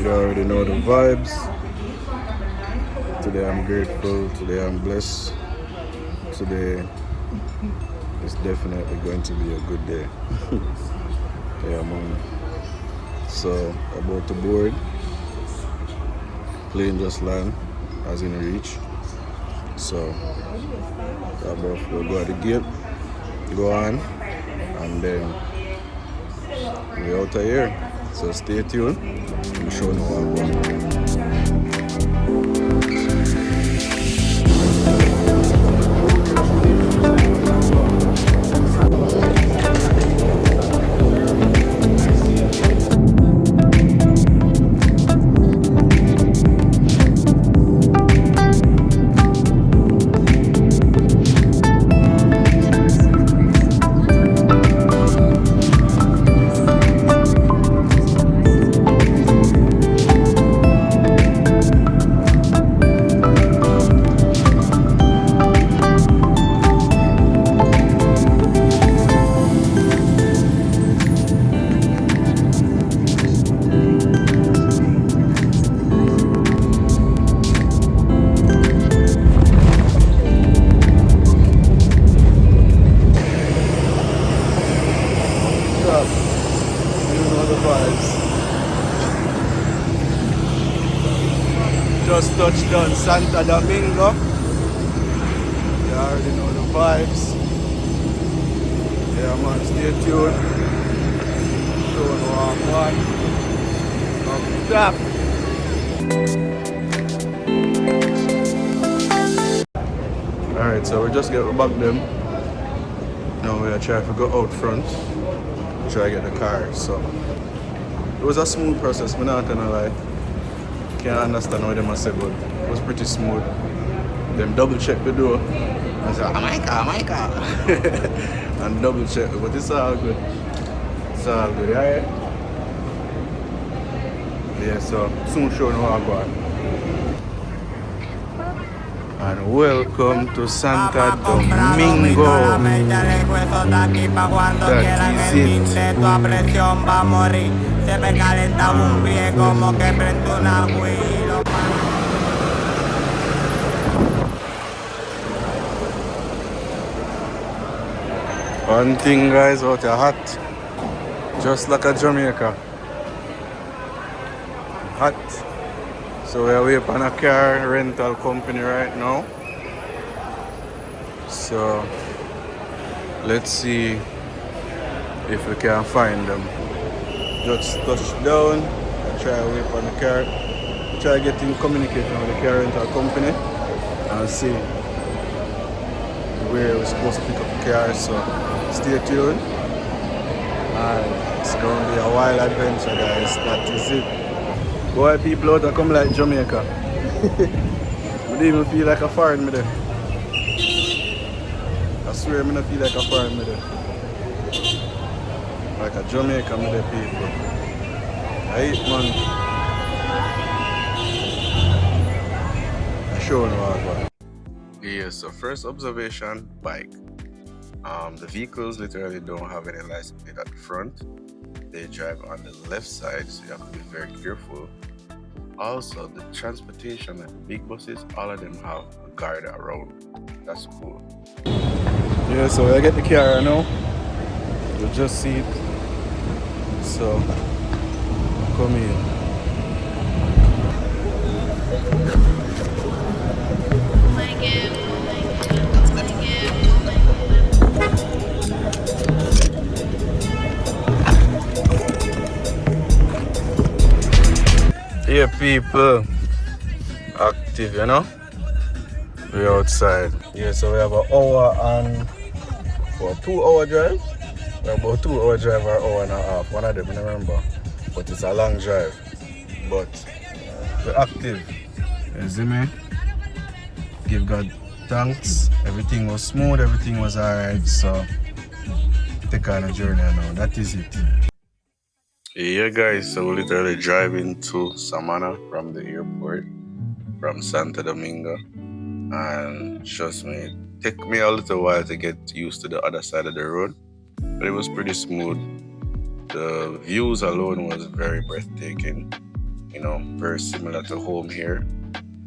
You already know the vibes. Today I'm grateful, today I'm blessed. Today is definitely going to be a good day. Yeah, man. So, about to board. Plane just land, as in reach. So, we'll go at the gate, go on, and then we're out of here. So stay tuned. I'm sure no one will. Just touched down Santo Domingo. You already know the vibes. Yeah man, stay tuned. Showing walk one. Up top. Alright, so we just get back them. Now we're trying to go out front. Try to get the car. So it was a smooth process, I'm not gonna lie. Can't understand what they must say, but it was pretty smooth. Them double check the door and say, oh my car. And double check, but it's all good. It's all good, right? Yeah, so soon show you how I go on. And welcome to Santo Domingo. That is it. One thing guys, out here hot. Just like a Jamaica. Hot. So we are waiting on a car rental company right now. So let's see if we can find them. Just touch down and try to wait on the car. Try getting communication with the car rental company and see where we're supposed to pick up the car. So stay tuned. And it's going to be a wild adventure guys. That is it. Boy, people out there come like Jamaica. I don't even feel like a foreign me there. I swear I don't feel like a foreign me there. Like a Jamaica me there people. I eat man. I sure know what I got. Yeah, so first observation, bike. The vehicles literally don't have any license plate at the front. They drive on the left side, so you have to be very careful. Also, the transportation, like the big buses, all of them have a guard around. That's cool. Yeah, so I get the car now. You'll just see it. So, come in. Yeah, people active, you know. We're outside. Yeah, so we have an hour and 2 hour drive. We're about 2 hour drive or hour and a half. One of them, I don't remember. But it's a long drive. But we're active. You see me? Give God thanks. Everything was smooth, everything was alright. So take on a journey now. That is it. Yeah guys, so we're literally driving to Samana from the airport from Santo Domingo, and trust me, it took me a little while to get used to the other side of the road, but it was pretty smooth. The views alone was very breathtaking. you know, very similar to home here.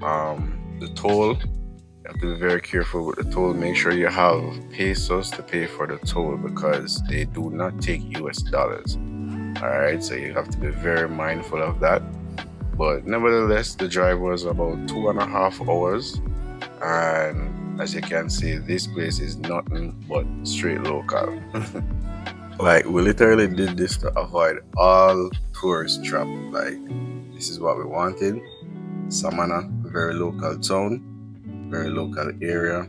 The toll, you have to be very careful with the toll. Make sure you have pesos to pay for the toll because they do not take US dollars. Alright, so you have to be very mindful of that. But nevertheless, the drive was about 2.5 hours. And as you can see, this place is nothing but straight local. Like, we literally did this to avoid all tourist trap. Like, this is what we wanted. Samana, very local town, very local area,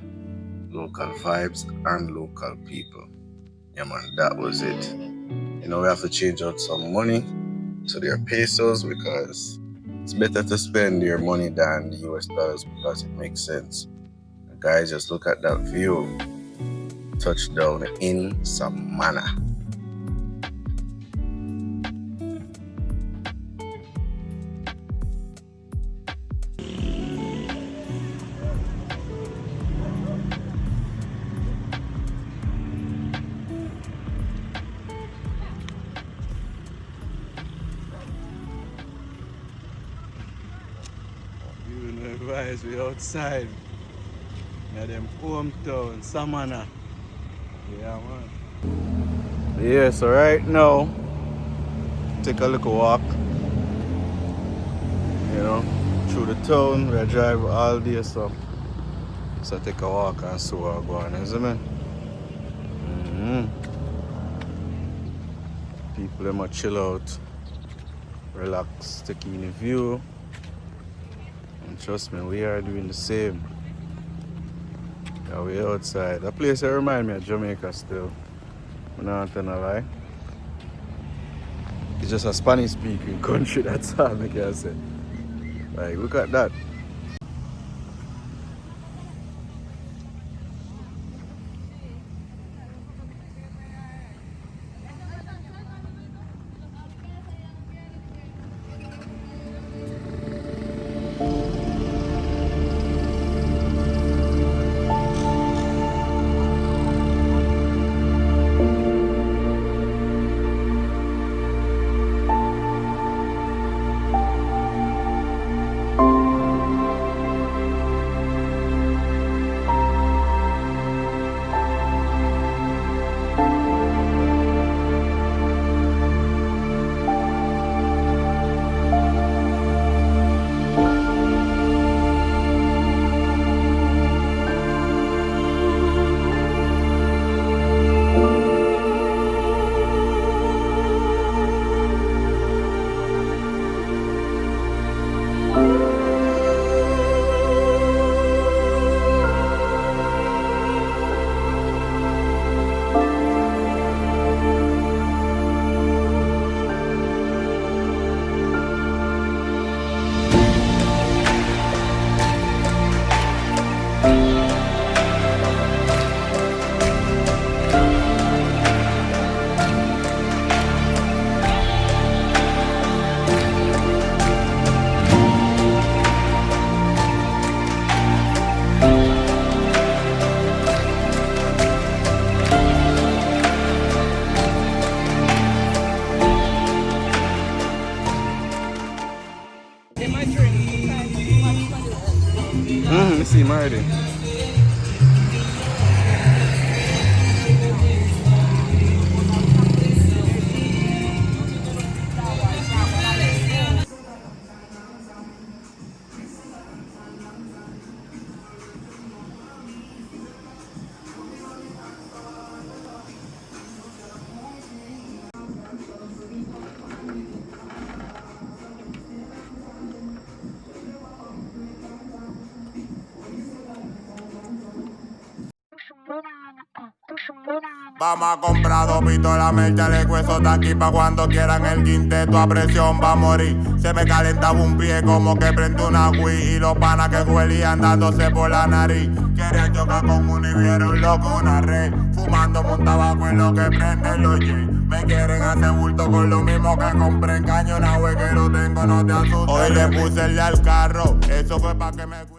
local vibes, and local people. Yeah, man, that was it. You know, we have to change out some money to their pesos because it's better to spend your money than the US dollars because it makes sense. Guys, just look at that view. Touchdown in Samana. Guys, we outside. Now them hometown, Samana. Yeah, man. Yeah, so right now, take a little walk. You know, through the town. We drive all day, so take a walk and see what's going on, isn't it? People them a chill out, relax, take in the view. And trust me, we are doing the same. Yeah, we outside. That place reminds me of Jamaica still. I'm not gonna lie. It's just a Spanish speaking country, that's all I can say. Like, look at that. Let's see, Marty. Vamos a comprar dos pistolas, mercha, le hueso está aquí pa' cuando quieran el quinteto a presión va a morir. Se me calentaba un pie como que prende una Wii y los panas que huelían dándose por la nariz. Querían chocar con uno y vieron loco una red. Fumando un tabaco en lo que prende los G. Me quieren hacer bulto con lo mismo que compré en caño, una que lo tengo, no te asustes. Hoy le puse el al carro, eso fue pa' que me cuide.